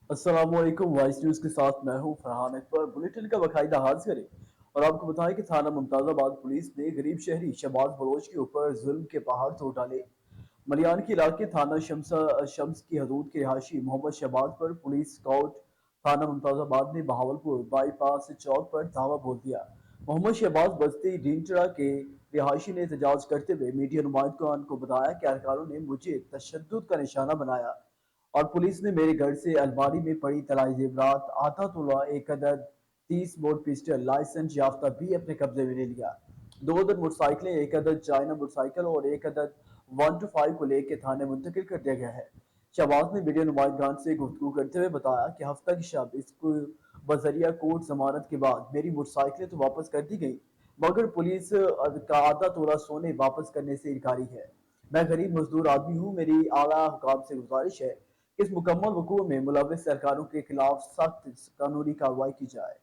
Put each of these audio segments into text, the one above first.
अस्सलाम वालेकुम। Voice news के साथ मैं हूं फरहान अकबर। बुलेटिन का बाकायदा आगाज करें और आपको बताएं कि थाना मुमताज़ाबाद पुलिस ने गरीब शहरी शहबाज बलोच के ऊपर जुल्म के पहाड़ तोड़ डाले। मलियान के इलाके थाना शम्स की हदूद के रिहायशी मोहम्मद शहबाज पर पुलिस स्काउट थाना मुमताज़ाबाद ने बहावलपुर बाईपास चौक पर धावा बोल दिया। मोहम्मद शहबाज बस्ती ढींचड़ा के रिहायशी ने एहतजाज करते हुए मीडिया नुमाइंदगान को बताया कि अहलकारों ने मुझे तशद्दुद का निशाना बनाया और पुलिस ने मेरे घर से अलमारी में पड़ी तलाई जेवरात, आधा तोला, एक अदद 30 बोर पिस्टल, लाइसेंस याफ्ता भी अपने कब्जे में ले लिया। दो अदद मोटरसाइकिलें, एक अदद चाइना मोटरसाइकिल और एक अदद 125 को लेकर थाने मुंतकिल कर दिया गया है। शहबाज ने मीडिया नुमाइंदगान से गुफ्तगू करते हुए बताया कि हफ्ता की शब इसको बजरिया कोर्ट जमानत के बाद मेरी मोटरसाइकिलें तो वापस कर दी गई, मगर पुलिस का आधा तोला सोने वापस करने से इनकारी है। मैं गरीब मजदूर आदमी हूँ। मेरी आला हुकाम से गुजारिश है कि इस मुकम्मल वकूअ में मुलविस सरकारों के खिलाफ सख्त कानूनी कार्रवाई की जाए।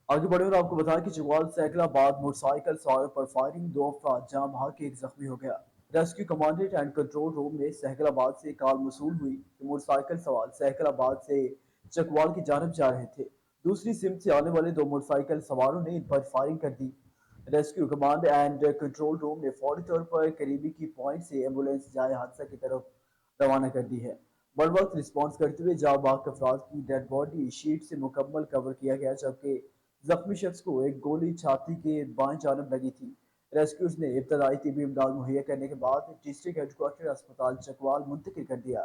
आगे बढ़े और आपको बताया कि जगवाल सैकलाबाद मोटरसाइकिल सवारों पर फायरिंग, दो अफराद जाम भाग के एक जख्मी हो गया। Rescue commandant and control room में सैकलाबाद से कॉल मसूल हुई कि मोटरसाइकिल सवार सैकलाबाद से चकवाल की जानब जा रहे थे। दूसरी सिमत से आने वाले दो मोटरसाइकिल सवारों ने इन पर फायरिंग कर दी। Rescue command and control room ने फौरी तौर पर करीबी की पॉइंट से एम्बुलेंस जाए हादसा की तरफ रवाना कर दी है। बर वक्त रिस्पॉन्स करते हुए जाँ बाग अफराद की डेड बॉडी शीट से मुकम्मल कवर किया गया, जबकि जख्मी शख्स को एक गोली छाती के बाएं जानब लगी थी। रेस्क्यूज ने इब्तदाई तिबी इमदाद मुहैया करने के बाद डिस्ट्रिक्ट हेडक्वार्टर अस्पताल चकवाल मुंतकिल कर दिया,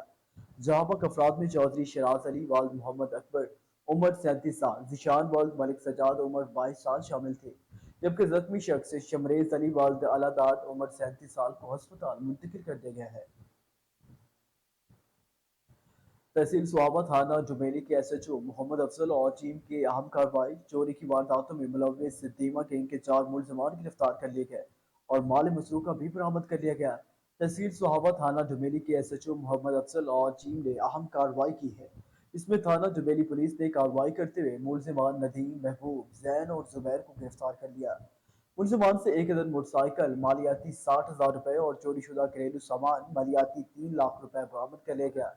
जहां पर अफराद में चौधरी शराज अली वाल्द मोहम्मद अकबर उम्र 37 साल, जिशान वाल्द मलिक सजाद उम्र 22 साल शामिल थे, जबकि जख्मी शख्स शमरेज अली वाल्द अलादाद उम्र 37 साल को अस्पताल मुंतकिल कर दिया गया है। तहसील सुहावा थाना जुमेली के एसएचओ मोहम्मद अफजल और टीम की अहम कार्रवाई, चोरी की वारदातों में मुलविस दीमा गैंग के 4 मुलजमान गिरफ्तार कर लिए गए और माल मसरूका भी बरामद कर लिया गया। तहसील सुहावा थाना जुमेली के एसएचओ मोहम्मद अफजल और टीम ने अहम कार्रवाई की है। इसमें थाना जुमेली पुलिस ने कार्रवाई करते हुए मुलजमान नदीम, महबूब, जैन और जुबैर को गिरफ्तार कर लिया। मुलजमान से एक अदद मोटरसाइकिल मालियाती 60,000 रुपए और चोरीशुदा घरेलू सामान मालियाती 3 लाख रुपए बरामद कर लिया गया,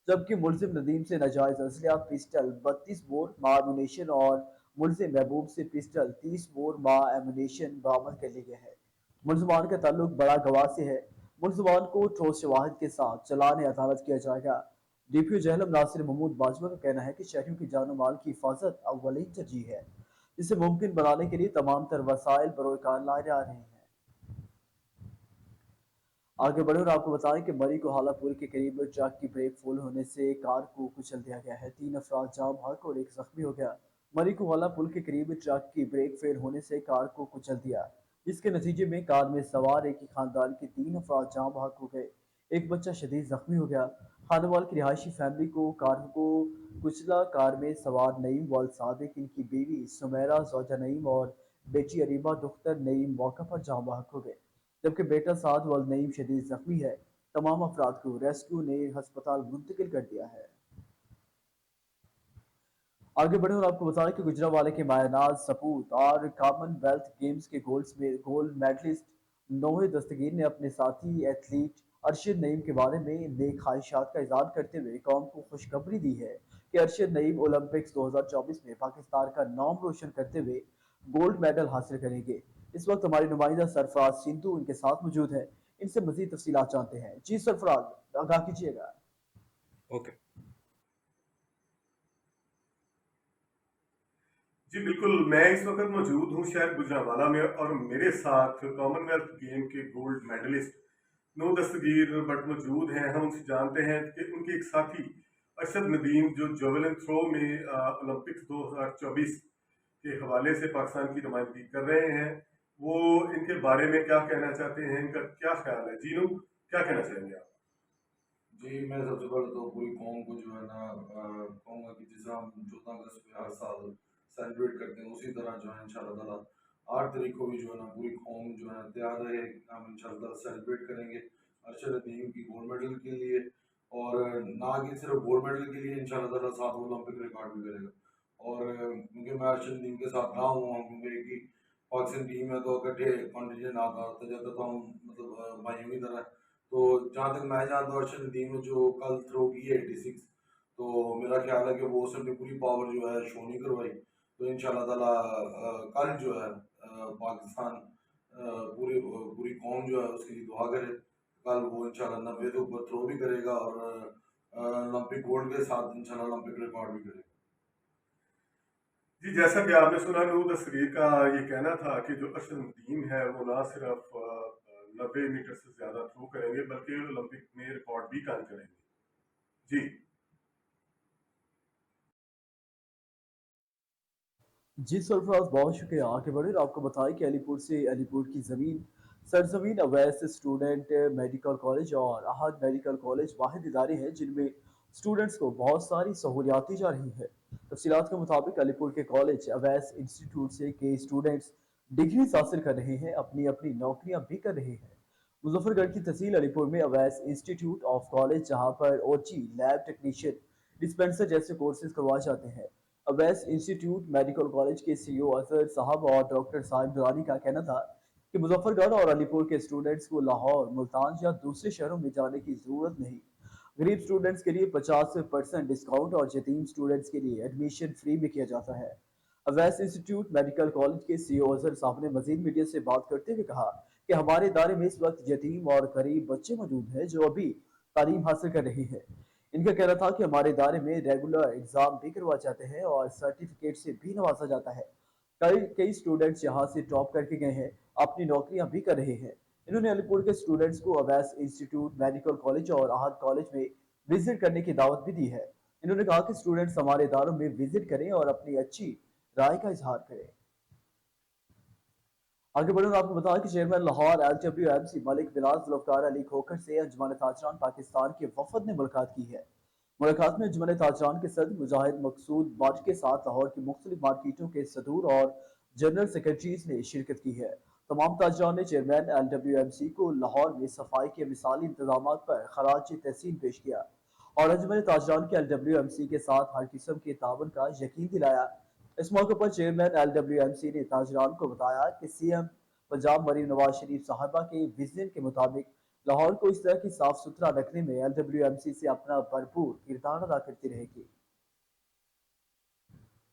जबकि मुलजिम नदीम से नाजायज असलिया पिस्टल 32 बोर मां एमुनेशन और मुलजिम महबूब से पिस्टल 30 बोर मां एमुनेशन बरामद कर लिए गए हैं। मुलजमान का ताल्लुक बड़ा गवाह से है। मुलजमान को ठोस शवाहिद के साथ चलान अदालत किया जाएगा। डीपीओ जहलम नासिर महमूद बाजवा का कहना है कि शहरियों की जान माल की हिफाजत अव्वलीन तरजीह है, जिसे मुमकिन बनाने के लिए तमाम तर वसाइल बरोकार लाए जा रहे हैं। आगे बढ़े और आपको बताएं कि मरी को हालापुर के करीब ट्रक की ब्रेक फेल होने से कार को कुचल दिया गया है। 3 अफराद जाम भाग और एक जख्मी हो गया। मरी को वाला पुल के करीब ट्रक की ब्रेक फेल होने से कार को कुचल दिया, जिसके नतीजे में कार में सवार एक ही खानदान के 3 अफराद जाम भाग हो गए। एक बच्चा शदीद जख्मी हो गया। खानेवाल की रिहायशी फैमिली को कार को कुचला। कार में सवार नईम वाल सादिक, इनकी बीवी सुमेरा जोजा नईम और बेटी अरीबा दुख्तर नईम मौका पर जाम भाग हो गए, जबकि बेटा साद वल नईम शदीद जख्मी है। तमाम अफराद को रेस्क्यू ने अस्पताल मुंतकिल कर दिया है। आगे बढ़े और आपको बताएं कि गुजरांवाले के मायानाज सपूत और कॉमनवेल्थ गेम्स के गोल्ड मेडलिस्ट नोहे दस्तगीर ने अपने साथी एथलीट अरशद नईम के बारे में नेक ख्वाहिशात का इजहार करते हुए कौम को खुशखबरी दी है कि अरशद नईम ओलंपिक्स 2024 में पाकिस्तान का नाम रोशन करते हुए गोल्ड मेडल हासिल करेंगे। इस वक्त हमारी नुमाइंदा सरफराज सिंधु उनके साथ मौजूद है। इनसे मजीद तफसीलात जानते हैं। जी सरफराज, आगाह कीजिएगा। ओके। जी बिल्कुल, मैं इस वक्त मौजूद हूँ शहर गुजरांवाला में और मेरे साथ कॉमनवेल्थ गेम के गोल्ड मेडलिस्ट नो दस्तगीर बट मौजूद हैं। हम उनसे जानते हैं कि उनके एक साथी अरशद नदीम जो जोवेलिन थ्रो में ओलंपिक्स 2024 के हवाले से पाकिस्तान की नुमाइंदगी कर रहे हैं, वो इनके बारे में क्या कहना चाहते हैं, इनका क्या ख्याल है। जीनू, क्या कहना चाहेंगे आप? जी, मैं सबसे पहले तो पूरी कौम को जो है ना कहूँगा कि जैसे हम 14 अगस्त पे हर साल सेलिब्रेट करते हैं, उसी तरह जो है इंशाल्लाह ताला 8 तारीख को भी जो है ना पूरी कौम जो है तैयार रहे। हम इंशाल्लाह ताला सेलिब्रेट करेंगे अरशद अदीम की गोल्ड मेडल के लिए, और ना कि सिर्फ गोल्ड मेडल के लिए, इंशाल्लाह ताला साथ वो ओलंपिक रिकॉर्ड भी करेगा। और क्योंकि मैं अरशद अदीम के साथ रहा हूँ, हम क्योंकि एक ही पाकिस्तान टीम है, तो इकट्ठे कॉन्टिजेंट आता आता जाता तो हम मतलब भाइयों की तरह। تو जहाँ तक मैं जानता हूँ अर्शद नदीम ने जो कल थ्रो की है 86, तो मेरा ख्याल है कि वो उसने अपनी पूरी पावर जो है शो नहीं करवाई। तो इंशाल्लाह ताला कल जो है पाकिस्तान पूरी कौम जो है उसके लिए दुआ करे। कल वो इंशाल्लाह 90 के ऊपर थ्रो भी करेगा और ओलंपिक गोल्ड के साथ इंशाल्लाह ओलंपिक रिकॉर्ड भी करेगा। जी, जैसा कि आपने सुना नूर दस्तगीर का ये कहना था कि जो अरशद नदीम है वो ना सिर्फ 90 मीटर से ज़्यादा थ्रो करेंगे बल्कि ओलंपिक में रिकॉर्ड भी कायम करेंगे। जी। जी सरफराज, बहुत शुक्रिया। आगे बढ़े और आपको बताएं कि अलीपुर से अलीपुर की ज़मीन सरजमीन अवैस स्टूडेंट मेडिकल कॉलेज और अहद मेडिकल कॉलेज वाहिद इदारे हैं जिनमें स्टूडेंट्स को बहुत सारी सहूलियात दी जा रही है। तफसीलात के मुताबिक अलीपुर के कॉलेज अवैस इंस्टीट्यूट से कई स्टूडेंट्स डिग्रीज हासिल कर रहे हैं, अपनी अपनी नौकरियां भी कर रहे हैं। मुजफ्फरगढ़ की तहसील अलीपुर में अवैस इंस्टीट्यूट ऑफ कॉलेज, जहां पर ओची, लैब टेक्नीशियन, डिस्पेंसर जैसे कोर्सेज करवाए जाते हैं। अवैस इंस्टीट्यूट मेडिकल कॉलेज के सीईओ अजहर साहब और डॉक्टर साहिब दुरानी का कहना था कि मुजफ्फरगढ़ और अलीपुर के स्टूडेंट्स को लाहौर, मुल्तान या दूसरे शहरों में जाने की जरूरत नहीं। गरीब स्टूडेंट्स के लिए 50% डिस्काउंट और यतीम स्टूडेंट्स के लिए एडमिशन फ्री में किया जाता है। अवैस इंस्टीट्यूट मेडिकल कॉलेज के सीईओ अजहर साहब ने मजीद मीडिया से बात करते हुए कहा कि हमारे इदारे में इस वक्त यतीम और गरीब बच्चे मौजूद हैं जो अभी तालीम हासिल कर रहे हैं। इनका कहना था कि हमारे इदारे में रेगुलर एग्जाम भी करवाए जाते हैं और सर्टिफिकेट से भी नवाजा जाता है। कई कई स्टूडेंट्स यहाँ से टॉप करके गए हैं, अपनी नौकरियां भी कर रहे हैं। इन्होंने अलीपुर के स्टूडेंट्स को अवैस इंस्टीट्यूट मेडिकल कॉलेज और आहद कॉलेज में विजिट करने की दावत भी दी है। इन्होंने कहा कि स्टूडेंट्स हमारे इदारों में विजिट करें और अपनी अच्छी राय का इजहार करें। आगे बढ़े और आपको बताया कि चेयरमैन लाहौर LWMC मलिक बिलाल जुल्फकार अली खोखर से अंजुमन ताजरान पाकिस्तान के वफद ने मुलाकात की है। मुलाकात में अंजुमन ताजरान के सदर मुजाहिद मकसूद बाट के साथ लाहौर की मुख्तलिफ मार्केटों के सदूर और जनरल सेक्रेटरीज ने शिरकत की है। तमाम ताजरान ने चेयरमैन LWMC को लाहौर में सफाई के मिसाली इंतजाम पर खराज तहसीन पेश किया और अंजुमन ताजरान के LWMC के साथ हर किस्म के ताउन का यकीन दिलाया। इस मौके पर चेयरमैन LWMC ने ताजरान को बताया कि सीएम पंजाब मरीम नवाज शरीफ साहबा के विजन के मुताबिक लाहौर को इस तरह की साफ सुथरा रखने में LWMC से अपना भरपूर किरदार अदा करती रहेगी।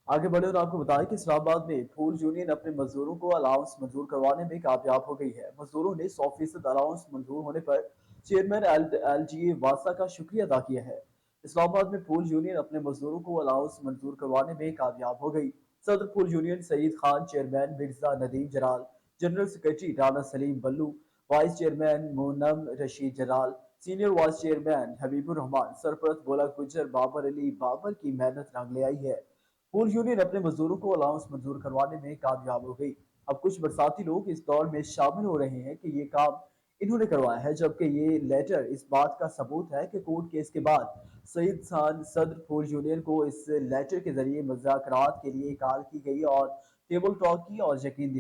आगे बढ़े और आपको बताएं कि इस्लामाबाद में फूल यूनियन अपने मजदूरों को अलाउंस मंजूर करवाने में कामयाब हो गई है। मजदूरों ने 100% अलाउंस मंजूर होने पर चेयरमैन LGA वासा का शुक्रिया अदा किया है। इस्लामाबाद में फूल यूनियन अपने मजदूरों को अलाउंस मंजूर करवाने में कामयाब हो गई। सदर फूल union Saeed Khan, chairman Mirza Nadeem Jalal, general secretary Rana Saleem Ballu, vice chairman Monam Rasheed Jalal, senior vice chairman Habibur Rehman, सरपरस्त बोला गुजर बाबर अली बाबर की मेहनत रंग ले आई है। फूल यूनियन अपने मजदूरों को अलाउंस मंजूर करवाने में कामयाब हो गई। अब कुछ बरसाती लोग इस दौड़ में शामिल हो रहे हैं कि ये काम इन्होंने करवाया है, जबकि ये लेटर इस बात का सबूत है कि कोर्ट केस के बाद सईद खान सदर फूल यूनियन को इस लेटर के जरिए मुज़ाकरात के लिए कॉल की गई और टेबल टॉक की और यकीन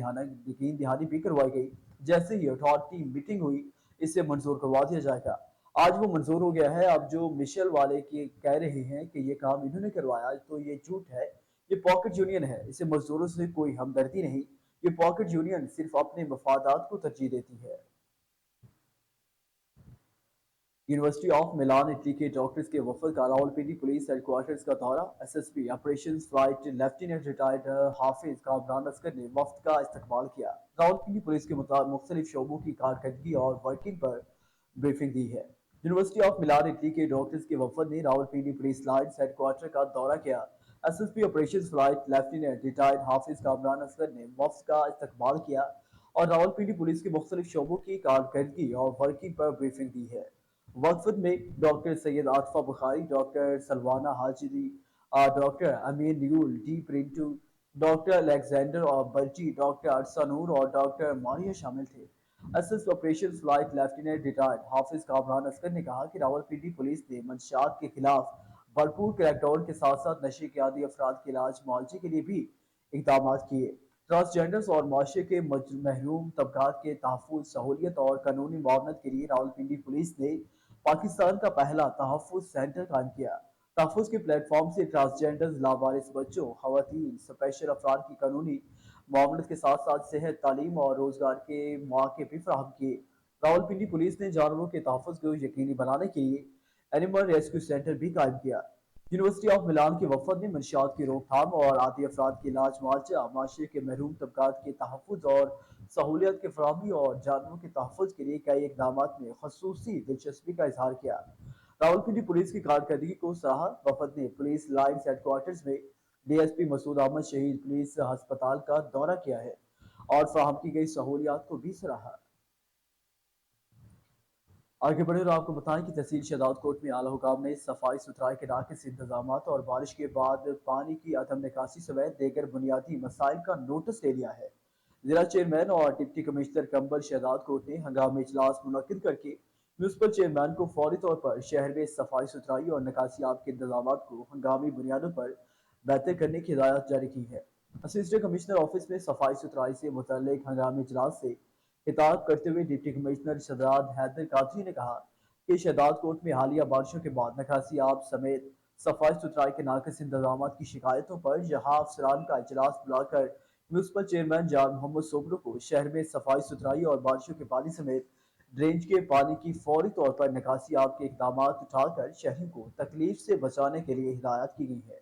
दहानी भी करवाई गई। जैसे ही अथॉरिटी मीटिंग हुई, इसे मंजूर करवा दिया जाएगा। आज वो मंजूर हो गया है। अब जो मिशेल वाले की कह रहे हैं कि ये काम इन्होंने करवाया, तो ये झूठ है। ये पॉकेट यूनियन है, इसे मजदूरों से कोई हमदर्दी नहीं। ये पॉकेट यूनियन सिर्फ अपने मफादात को तरजीह देती है। यूनिवर्सिटी ऑफ मिलान इटली के डॉक्टर्स के वफद का रावलपिंडी पुलिस हेडक्वार्टर्स का दौरा। SSP operation flight lieutenant retired Hafiz Kamran Asghar ने वफद का इस्तकबाल किया। रावलपिंडी पुलिस के मुताबिक मुख्तलिफ शोबों की कारकर्दगी और वर्किंग पर ब्रीफिंग दी है। यूनिवर्सिटी ऑफ मिलान इटली के डॉक्टर्स के वफद ने रावलपिंडी पुलिस लाइन्स हेडक्वार्टर का दौरा किया। SSP operation flight lieutenant retired Hafiz Kamran Asghar ने वफद का इस्तकबाल किया और रावलपिंडी पुलिस के मुख्तलिफ शोबों की कारकर्दगी और वर्किंग पर ब्रीफिंग दी है। वक्फत में डॉक्टर सैयद आतफा बुखारी, डॉक्टर सलवाना हाजिरी, डॉक्टर अमीर न्यूल डी प्रिंटू, डॉक्टर अलेक्जेंडर और बर्जी, डॉक्टर अरसा नूर और डॉक्टर मारिया शामिल थे। SS operation flight lieutenant retired Hafiz Kamran Asghar ने कहा कि रावलपिंडी पुलिस ने मंशियात के खिलाफ भरपूर क्रैकडाउन के साथ साथ नशे के आदि अफराद के इलाज मुआवजे के लिए भी इकदाम किए। ट्रांसजेंडर्स और माशरे के महरूम तबकात के तहफ़्फ़ुज़, सहूलियत और कानूनी मुआवनत के लिए रावलपिंडी पुलिस ने पाकिस्तान का पहला तहफ़्फ़ुज़ सेंटर कायम किया। तहफ़्फ़ुज़ के प्लेटफॉर्म से ट्रांसजेंडर्स, लावारिस बच्चों, खवातीन, स्पेशल अफराद की कानूनी मुआवनत के साथ साथ सेहत, तालीम और रोजगार के मौके भी फराहम किए। रावलपिंडी पुलिस ने जानवरों के तहफ़्फ़ुज़ को यकीनी बनाने के लिए एनिमल रेस्क्यू सेंटर भी कायम किया। यूनिवर्सिटी ऑफ मिलान के वफद ने मंशियात की रोकथाम और आदि अफराद के इलाज मुआवजा, माशरे के महरूम तबकात के तहफ़्फ़ुज़ और सहूलियत के फराहमी और जानवरों के तहफ़्फ़ुज़ के लिए कई इक़दाम में खसूसी दिलचस्पी का इजहार किया। रावलपिंडी पुलिस की कारकर्दगी को सराहा। वफद ने पुलिस लाइन्स हेडक्वार्टर्स में डीएसपी मसूद अहमद शहीद पुलिस अस्पताल का दौरा किया है और फराहम की गई सहूलियात को भी सराहा। आगे बढ़े और आपको बताएं कि तहसील शहदाद कोट में आला हुकाम ने सफाई सुथराई के नाकिस इंतजाम और बारिश के बाद पानी की अदम निकासी समेत देगर बुनियादी मसाइल का नोटिस ले लिया है। जिला चेयरमैन और डिप्टी कमिश्नर कंबल शहदाद कोट ने हंगामी इजलास मुनक्किद करके म्यूनसिपल चेयरमैन को फौरी तौर पर शहर में सफाई सुथराई और निकासियाब के इंतजाम को हंगामी बुनियादों पर बेहतर करने की हिदायत जारी की है। असिस्टेंट कमिश्नर ऑफिस में सफाई सुथराई से मुतल्लिक हंगामी इजलास से खिताब करते हुए डिप्टी कमिश्नर शहजाद हैदर कादरी ने कहा कि शहदाद कोट में हालिया बारिशों के बाद निकासियाब समेत सफाई सुथराई के नाकिस इंतजाम की शिकायतों पर जहां अफसरान का इजलास बुलाकर म्यूनसिपल चेयरमैन जान मोहम्मद सोबरो को शहर में सफाई सुथराई और बारिशों के पानी समेत ड्रेनेज के पानी की फौरी तौर पर निकासियाब के इकदाम उठाकर शहरों को तकलीफ से बचाने के लिए हिदायत की गई है।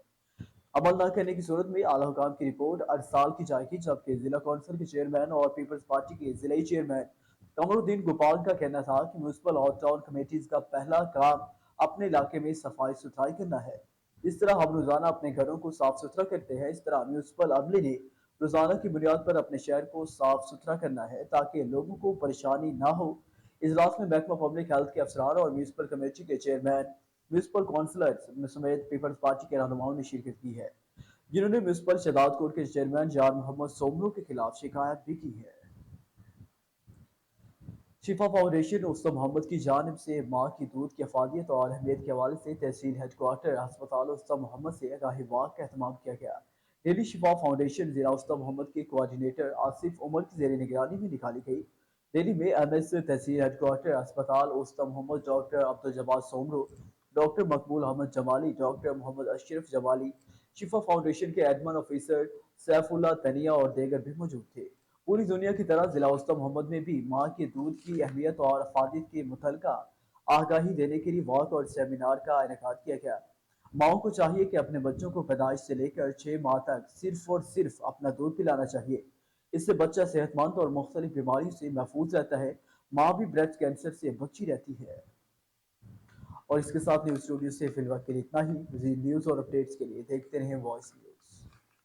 अमल न करने की सूरत में आला हुकाम की रिपोर्ट अरसाल की जाएगी, जबकि जिला कौंसिल के चेयरमैन और पीपल्स पार्टी के जिले चेयरमैन कमरुद्दीन गोपाल का कहना था कि म्यूनसिपल और टाउन कमेटीज का पहला काम अपने इलाके में सफाई सुथराई करना है। इस तरह हम रोजाना अपने घरों को साफ सुथरा करते हैं, इस तरह म्यूनसिपल अमले ने रोजाना की बुनियाद पर अपने शहर को साफ सुथरा करना है ताकि लोगों को परेशानी ना हो। इजलास में महकमा पब्लिक हेल्थ के अफसरान और म्यूनसिपल कमेटी के चेयरमैन, म्यूनसिपल काउंसलर समेत पीपल्स पार्टी के रहनुमाओं ने शिरकत की है, जिन्होंने म्यूनसिपल शहदाद कोट के चेयरमैन जान मोहम्मद सोमरो के खिलाफ शिकायत भी की है। शिफा फाउंडेशन उस्ताद मोहम्मद की जानिब से माँ की दूध की अफादियत और अहमियत के हवाले से तहसील हेडक्वार्टर अस्पताल उस्ताद मोहम्मद से आगाही वाक का एहतमाम किया गया। डेली शिफा फाउंडेशन जिला उस्ताद मोहम्मद के कोऑर्डिनेटर आसिफ उमर की जेर निगरानी में निकाली गई। दिल्ली में एमएस तहसील हेडक्वार्टर अस्पताल उस्ताद मोहम्मद डॉक्टर अब्दुल जब्बार सोमरो, डॉक्टर मकबूल अहमद जमाली, डॉक्टर मोहम्मद अशरफ जमाली, शिफा फाउंडेशन के एडमन ऑफिसर सैफुल्ला तनिया और देगर भी मौजूद थे। पूरी दुनिया की तरह जिला उस्ताद मोहम्मद में भी माँ के दूध की अहमियत और अफादियत के मुतलका आगाही देने के लिए वॉक और सेमिनार का इनेकाद किया गया। माओ को चाहिए कि अपने बच्चों को पैदाइश से लेकर 6 माह तक सिर्फ और सिर्फ अपना दूध पिलाना चाहिए। इससे बच्चा सेहतमंद और मुख्तलिफ बीमारियों से महफूज रहता है। माँ भी ब्रेस्ट कैंसर से बची रहती है। और इसके साथ न्यूज स्टूडियो से फिलहाल के लिए इतना ही। मज़ीद न्यूज़ और अपडेट्स के लिए देखते रहें वॉइस न्यूज़।